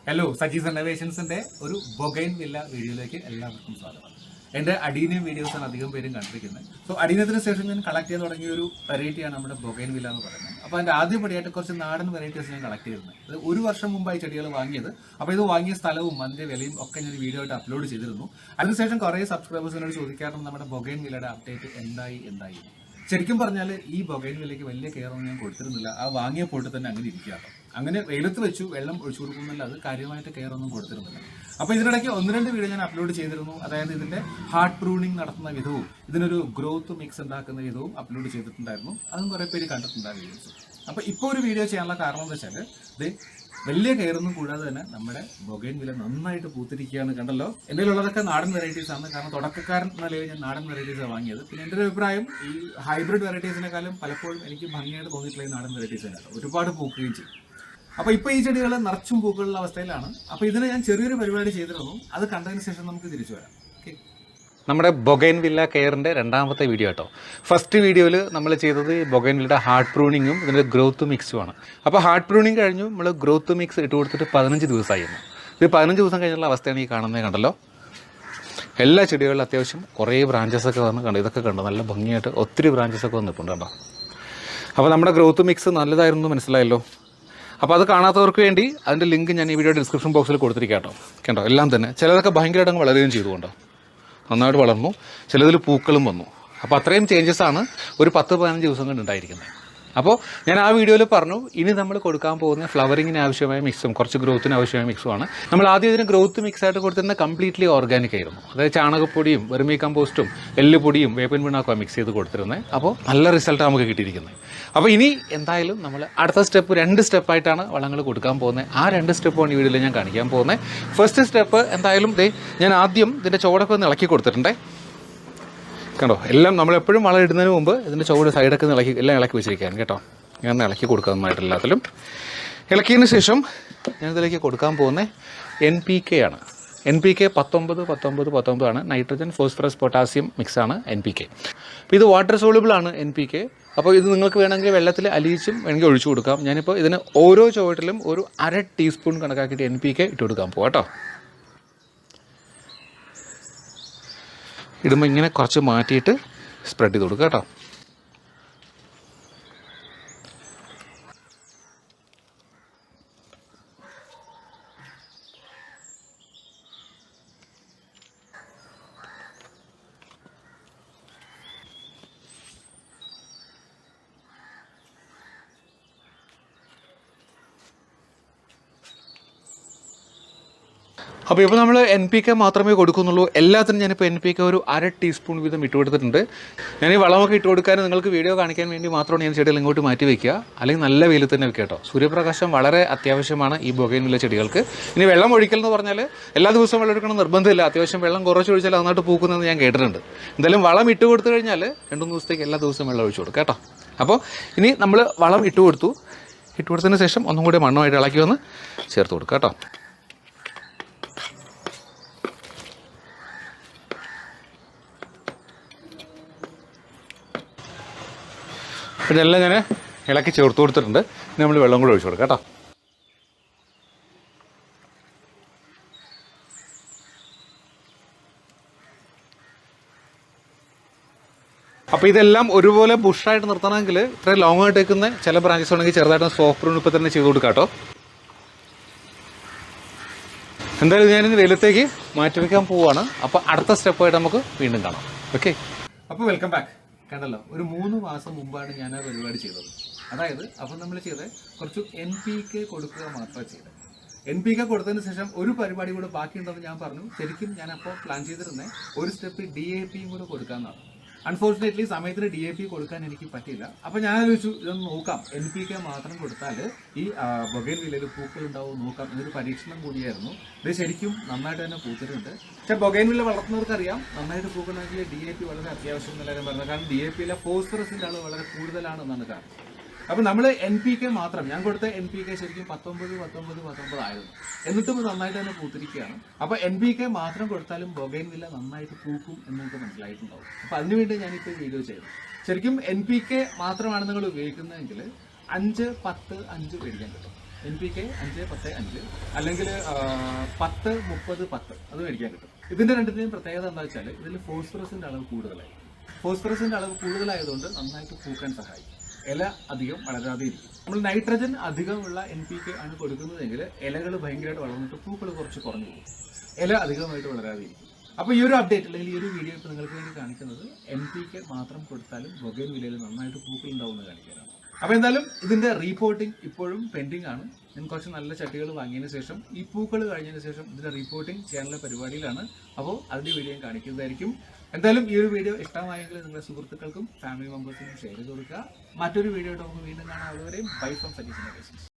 Hello, Saji's ഇന്നോവേഷൻസിന്റെ ഒരു ബൊഗൈൻ villa വീഡിയോയിലേക്ക് എല്ലാവർക്കും സ്വാഗതം. എൻ്റെ അഡീനിയം വീഡിയോസാണ് അധികം പേരും കണ്ടിരിക്കുന്നത്. സോ അഡീനത്തിന് ശേഷം ഞാൻ കളക്ട് ചെയ്ത് തുടങ്ങിയ ഒരു വെറൈറ്റിയാണ് നമ്മുടെ ബൊഗൈൻ വില്ല എന്ന് പറയുന്നത്. അപ്പോൾ അതിൻ്റെ ആദ്യപടിയായിട്ട് കുറച്ച് നാടൻ വെറൈറ്റീസ് ഞാൻ കളക്ട് ചെയ്തിരുന്നത്. അത് ഒരു വർഷം മുമ്പായി ചെടികൾ വാങ്ങിയത്. അപ്പോൾ ഇത് വാങ്ങിയ സ്ഥലവും അതിൻ്റെ വിലയും ഒക്കെ ഞാൻ വീഡിയോ ആയിട്ട് അപ്ലോഡ് ചെയ്തിരുന്നു. അതിനുശേഷം കുറേ സബ്സ്ക്രൈബേഴ്സിനോട് ചോദിക്കാറുണ്ട് നമ്മുടെ ബൊഗൈൻ വില്ലയുടെ അപ്ഡേറ്റ് എന്തായി. ശരിക്കും പറഞ്ഞാൽ ഈ ബൊഗൈൻ വില്ലയ്ക്ക് വലിയ കെയർ ഒന്നും ഞാൻ കൊടുത്തിരുന്നില്ല. ആ വാങ്ങിയ പോട്ട് തന്നെ അങ്ങനെ ഇരിക്കുകയാണ്. അങ്ങനെ വെയിലത്ത് വെച്ചു വെള്ളം ഒഴിച്ചു കൊടുക്കുന്നില്ല, അത് കാര്യമായിട്ട് കെയർ ഒന്നും കൊടുത്തിരുന്നില്ല. അപ്പോൾ ഇതിനിടയ്ക്ക് 1-2 വീഡിയോ ഞാൻ അപ്ലോഡ് ചെയ്തിരുന്നു. അതായത് ഇതിന്റെ ഹാർട്ട് പ്രൂണിങ് നടത്തുന്ന വിധവും ഇതിനൊരു ഗ്രോത്ത് മിക്സ് ഉണ്ടാക്കുന്ന വിധവും അപ്ലോഡ് ചെയ്തിട്ടുണ്ടായിരുന്നു. അതും കുറേ പേര് കണ്ടിട്ടുണ്ടാകും വീഡിയോസ്. അപ്പോൾ ഇപ്പോൾ ഒരു വീഡിയോ ചെയ്യാനുള്ള കാരണം എന്ന് വെച്ചാൽ ഇത് വലിയ കെയറൊന്നും കൂടാതെ തന്നെ നമ്മുടെ ബൊഗൈൻ വില്ല നന്നായിട്ട് പൂത്തിരിക്കുകയാണ്. കണ്ടല്ലോ, എൻ്റെ ഉള്ളതൊക്കെ നാടൻ വെറൈറ്റീസ് ആണ്. കാരണം തുടക്കക്കാരൻ എന്ന നിലയിൽ ഞാൻ നാടൻ വെറൈറ്റീസാണ് വാങ്ങിയത്. പിന്നെ എൻ്റെ ഒരു അഭിപ്രായം, ഈ ഹൈബ്രിഡ് വെറൈറ്റീസിനെക്കാളും പലപ്പോഴും എനിക്ക് ഭംഗിയായിട്ട് തോന്നിയിട്ടുള്ള ഈ നാടൻ വെറൈറ്റീസ് തന്നെയാണ്. ഒരുപാട് പൂക്കുകയും ചെയ്യും. അപ്പോൾ ഇപ്പോൾ ഈ ചെടികൾ നിറച്ചും പൂക്കളുള്ള അവസ്ഥയിലാണ്. അപ്പോൾ ഇതിന് ഞാൻ ചെറിയൊരു പരിപാടി ചെയ്തിരുന്നു. അത് കണ്ടതിന് ശേഷം നമുക്ക് തിരിച്ചു വരാം. ഓക്കെ, നമ്മുടെ ബൊഗൈൻ വില്ല കെയറിൻ്റെ രണ്ടാമത്തെ വീഡിയോ കേട്ടോ. ഫസ്റ്റ് വീഡിയോയിൽ നമ്മൾ ചെയ്തത് ബൊഗൈൻ വില്ലയുടെ ഹാർട്ട് പ്രൂണിങ്ങും ഇതിൻ്റെ ഗ്രോത്ത് മിക്സുമാണ്. അപ്പോൾ ഹാർട്ട് പ്രൂണിങ് കഴിഞ്ഞു നമ്മൾ ഗ്രോത്ത് മിക്സ് ഇട്ട് കൊടുത്തിട്ട് 15 ദിവസമായിരുന്നു. ഇത് 15 ദിവസം കഴിഞ്ഞുള്ള അവസ്ഥയാണ് ഈ കാണുന്നത്. കണ്ടല്ലോ, എല്ലാ ചെടികളിലും അത്യാവശ്യം കുറേ ബ്രാഞ്ചസൊക്കെ വന്ന് കണ്ടു. ഇതൊക്കെ കണ്ടു, നല്ല ഭംഗിയായിട്ട് ഒത്തിരി ബ്രാഞ്ചസൊക്കെ വന്നിട്ടുണ്ട് കേട്ടോ. അപ്പോൾ നമ്മുടെ ഗ്രോത്ത് മിക്സ് നല്ലതായിരുന്നു, മനസ്സിലായല്ലോ. അപ്പോൾ അത് കാണാത്തവർക്ക് വേണ്ടി അതിൻ്റെ ലിങ്ക് ഞാൻ ഈ വീഡിയോ ഡിസ്ക്രിപ്ഷൻ ബോക്സിൽ കൊടുത്തിരിക്കാം കേട്ടോ. കേട്ടോ, എല്ലാം തന്നെ ചിലതൊക്കെ ഭയങ്കരമായിട്ട് അങ്ങ് വളരുകയും ചെയ്തുകൊണ്ടോ, നന്നായിട്ട് വളർന്നു. ചിലതിൽ പൂക്കളും വന്നു. അപ്പോൾ അത്രയും ചേഞ്ചസ് ആണ് ഒരു 10-15 ദിവസം കൊണ്ട് ഉണ്ടായിരിക്കുന്നത്. അപ്പോൾ ഞാൻ ആ വീഡിയോയിൽ പറഞ്ഞു, ഇനി നമ്മൾ കൊടുക്കാൻ പോകുന്ന ഫ്ലവറിങ്ങിന് ആവശ്യമായ മിക്സും കുറച്ച് ഗ്രോത്തിന് ആവശ്യമായ മിക്സുമാണ്. നമ്മൾ ആദ്യം ഇതിന് ഗ്രോത്ത് മിക്സ് ആയിട്ട് കൊടുത്തിരുന്ന കംപ്ലീറ്റ്ലി ഓർഗാനിക് ആയിരുന്നു. അതായത് ചാണകപ്പൊടിയും വെർമി കമ്പോസ്റ്റും എല്ലുപൊടിയും വേപ്പിൻ പിണ്ണാക്കുമാണ് മിക്സ് ചെയ്ത് കൊടുത്തിരുന്നത്. അപ്പോൾ നല്ല റിസൾട്ട് നമുക്ക് കിട്ടിയിരിക്കുന്നത്. അപ്പോൾ ഇനി എന്തായാലും നമ്മൾ അടുത്ത സ്റ്റെപ്പ് 2 സ്റ്റെപ്പായിട്ടാണ് വളങ്ങൾ കൊടുക്കാൻ പോകുന്നത്. ആ 2 സ്റ്റെപ്പാണ് ഈ വീഡിയോയിൽ ഞാൻ കാണിക്കാൻ പോകുന്നത്. ഫസ്റ്റ് സ്റ്റെപ്പ് എന്തായാലും ഞാൻ ആദ്യം ഇതിൻ്റെ ചുവടൊക്കെ ഒന്ന് ഇളക്കി കൊടുത്തിട്ടുണ്ടേ. കണ്ടോ, എല്ലാം നമ്മളെപ്പോഴും വളം ഇടുന്നതിന് മുമ്പ് ഇതിൻ്റെ ചുവട് സൈഡൊക്കെ എല്ലാം ഇളക്കി വെച്ചിരിക്കാൻ കേട്ടോ. ഞാൻ ഇളക്കി കൊടുക്കുക നന്നായിട്ട് എല്ലാത്തിലും. ഇളക്കിയതിന് ശേഷം ഞാനിതിലേക്ക് കൊടുക്കാൻ പോകുന്നത് NPK ആണ്. NPK 19 ആണ്. നൈട്രജൻ, ഫോസ്ഫറസ്, പൊട്ടാസ്യം മിക്സാണ് NPK. അപ്പോൾ ഇത് വാട്ടർ സോളുബിൾ ആണ് NPK. അപ്പോൾ ഇത് നിങ്ങൾക്ക് വേണമെങ്കിൽ വെള്ളത്തിൽ അലിയിച്ചും വേണമെങ്കിൽ ഒഴിച്ചു കൊടുക്കാം. ഞാനിപ്പോൾ ഇതിന് ഓരോ ചുവട്ടിലും ഒരു 1/2 ടീസ്പൂൺ കണക്കാക്കിയിട്ട് NPK ഇട്ട് കൊടുക്കാൻ പോകാം കേട്ടോ. ഇടുമ്പോൾ ഇങ്ങനെ കുറച്ച് മാറ്റിയിട്ട് സ്പ്രെഡ് ചെയ്ത് കൊടുക്കുക കേട്ടോ. അപ്പോൾ ഇപ്പോൾ നമ്മൾ NPK മാത്രമേ കൊടുക്കുന്നുള്ളൂ. എല്ലാത്തിനും ഞാനിപ്പോൾ NPK ഒരു 1/2 ടീസ്പൂൺ വീതം ഇട്ട് കൊടുത്തിട്ടുണ്ട്. ഞാൻ ഈ വളമൊക്കെ ഇട്ട് കൊടുക്കാൻ നിങ്ങൾക്ക് വീഡിയോ കാണിക്കാൻ വേണ്ടി മാത്രമാണ് ഞാൻ ചെടികൾ ഇങ്ങോട്ട് മാറ്റി വയ്ക്കുക. അല്ലെങ്കിൽ നല്ല വെയിലത്ത് തന്നെ വെക്കുക കേട്ടോ. സൂര്യപ്രകാശം വളരെ അത്യാവശ്യമാണ് ഈ ബൊഗൈൻ വില്ല ചെടികൾക്ക്. ഇനി വെള്ളം ഒഴിക്കൽ എന്ന് പറഞ്ഞാൽ എല്ലാ ദിവസവും വെള്ളം എടുക്കണം നിർബന്ധമില്ല. അത്യാവശ്യം വെള്ളം കുറച്ച് ഒഴിച്ചാൽ നന്നായിട്ട് പൂക്കുന്നതെന്ന് ഞാൻ കേട്ടിട്ടുണ്ട്. എന്തായാലും വളം ഇട്ട് കൊടുത്തു കഴിഞ്ഞാൽ 2-3 ദിവസത്തേക്ക് എല്ലാ ദിവസവും വെള്ളം ഒഴിച്ചു കൊടുക്കുക കേട്ടോ. അപ്പോൾ ഇനി നമ്മൾ വളം ഇട്ട് കൊടുത്തതിന് ശേഷം ഒന്നും കൂടി മണ്ണുമായിട്ട് ഇളക്കി വന്ന് ചേർത്ത് കൊടുക്കുക കേട്ടോ. ഇതെല്ലാം ഞാൻ ഇളക്കി ചേർത്ത് കൊടുത്തിട്ടുണ്ട്. ഇനി നമ്മൾ വെള്ളം കൂടെ ഒഴിച്ചു കൊടുക്കാം കേട്ടോ. അപ്പോൾ ഇതെല്ലാം ഒരുപോലെ ബുഷായിട്ട് നിർത്തണമെങ്കിൽ ഇത്ര ലോങ് ആയിട്ട് വെക്കുന്ന ചില ബ്രാഞ്ചസ് ഉണ്ടെങ്കിൽ ചെറുതായിട്ട് സോഫ്റ്റ് പ്രൂൺ ഇപ്പോൾ തന്നെ ചെയ്ത് കൊടുക്കാം കേട്ടോ. എന്തായാലും ഞാനിന്ന് വെയിലത്തേക്ക് മാറ്റി വയ്ക്കാൻ പോവുകയാണ്. അപ്പോൾ അടുത്ത സ്റ്റെപ്പായിട്ട് നമുക്ക് വീണ്ടും കാണാം. ഓക്കെ, അപ്പോൾ വെൽക്കം ബാക്ക്. കണ്ടല്ലോ, ഒരു 3 മാസം മുമ്പാണ് ഞാൻ ആ പരിപാടി ചെയ്തത്. അതായത് അപ്പം നമ്മൾ ചെയ്ത് കുറച്ച് NPK കൊടുക്കുക മാത്രമേ ചെയ്തത്. NPK കൊടുത്തതിന് ശേഷം ഒരു പരിപാടി കൂടെ ബാക്കിയുണ്ടെന്ന് ഞാൻ പറഞ്ഞു. ശരിക്കും ഞാൻ അപ്പോൾ പ്ലാൻ ചെയ്തിരുന്നത് ഒരു സ്റ്റെപ്പ് DAPയും കൂടെ കൊടുക്കാമെന്നാണ്. അൺഫോർച്ചുനേറ്റ്ലി സമയത്തിന് DAP കൊടുക്കാൻ എനിക്ക് പറ്റിയില്ല. അപ്പോൾ ഞാൻ ആലോചിച്ചു, ഇതൊന്ന് നോക്കാം, NPK മാത്രം കൊടുത്താൽ ഈ ബൊഗൈൻ വില്ലയിൽ പൂക്കൾ ഉണ്ടാവും നോക്കാം. ഇതൊരു പരീക്ഷണം കൂടിയായിരുന്നു. ഇത് ശരിക്കും നന്നായിട്ട് തന്നെ പൂത്തിട്ടുണ്ട്. പക്ഷേ ബൊഗൈൻ വില്ല വളർത്തുന്നവർക്കറിയാം, നന്നായിട്ട് പൂക്കണമെങ്കിൽ DAP വളരെ അത്യാവശ്യം എന്നുള്ള കാര്യം പറഞ്ഞത്. കാരണം DAPയിലെ ഫോസ്ഫറസിൻ്റെ അളവ് വളരെ കൂടുതലാണെന്നാണ് കാരണം. അപ്പോൾ നമ്മൾ NPK മാത്രം, ഞാൻ കൊടുത്ത NPK ശരിക്കും 19 ആയിരുന്നു. എന്നിട്ടും നന്നായിട്ട് തന്നെ പൂത്തിരിക്കുകയാണ്. അപ്പോൾ NPK മാത്രം കൊടുത്താലും ബൊഗൈൻ വില്ല നന്നായിട്ട് പൂക്കും എന്ന് നിങ്ങൾക്ക് മനസ്സിലായിട്ടുണ്ടാവും. അപ്പോൾ അതിനുവേണ്ടി ഞാനിപ്പോൾ വീഡിയോ ചെയ്തു. ശരിക്കും NPK മാത്രമാണ് നിങ്ങൾ ഉപയോഗിക്കുന്നതെങ്കിൽ 5, 10, 5 മേടിക്കാൻ കിട്ടും. NPK 5-10-5 അല്ലെങ്കിൽ 10-30-10 അത് മേടിക്കാൻ കിട്ടും. ഇതിന്റെ രണ്ടിന്റെയും പ്രത്യേകത എന്താ വെച്ചാൽ ഇതിൽ ഫോസ്ഫറസിന്റെ അളവ് കൂടുതലായി. ഫോസ്ഫറസിന്റെ അളവ് കൂടുതലായതുകൊണ്ട് നന്നായിട്ട് പൂക്കാൻ സഹായിക്കും. ഇല അധികം വളരാതെ ഇരിക്കും. നമ്മൾ നൈട്രജൻ അധികമുള്ള NPK ആണ് കൊടുക്കുന്നതെങ്കിൽ ഇലകൾ ഭയങ്കരമായിട്ട് വളർന്നിട്ട് പൂക്കൾ കുറച്ച് കുറഞ്ഞു പോകും. ഇല അധികമായിട്ട് വളരാതെ ഇരിക്കും. അപ്പോൾ ഈ ഒരു അപ്ഡേറ്റ് അല്ലെങ്കിൽ ഈ ഒരു വീഡിയോ ഇപ്പോൾ നിങ്ങൾക്ക് വേണ്ടി കാണിക്കുന്നത് NPK മാത്രം കൊടുത്താലും ബൊഗൈൻവില്ലയിൽ നന്നായിട്ട് പൂക്കൾ ഉണ്ടാവുമെന്ന് കാണിക്കാനാണ്. അപ്പോൾ എന്തായാലും ഇതിന്റെ റീപോർട്ടിംഗ് ഇപ്പോഴും പെൻഡിങ് ആണ്. ഞാൻ കുറച്ച് നല്ല ചട്ടികൾ വാങ്ങിയതിന് ശേഷം ഈ പൂക്കൾ കഴിഞ്ഞതിന് ശേഷം ഇതിന്റെ റീപോർട്ടിംഗ് ചെയ്യാനുള്ള പരിപാടിയിലാണ്. അപ്പോൾ അതിന്റെ വീഡിയോ ഞാൻ കാണിക്കുന്നതായിരിക്കും. എന്തായാലും ഈ ഒരു വീഡിയോ ഇഷ്ടമായെങ്കിൽ നിങ്ങളുടെ സുഹൃത്തുക്കൾക്കും ഫാമിലി മെമ്പേഴ്സിനും ഷെയർ ചെയ്ത് കൊടുക്കുക. മറ്റൊരു വീഡിയോ ആയിട്ട് നമുക്ക് വീണ്ടും കാണാം. അതുവരെയും ബൈ ഫ്രം സജീഷ്.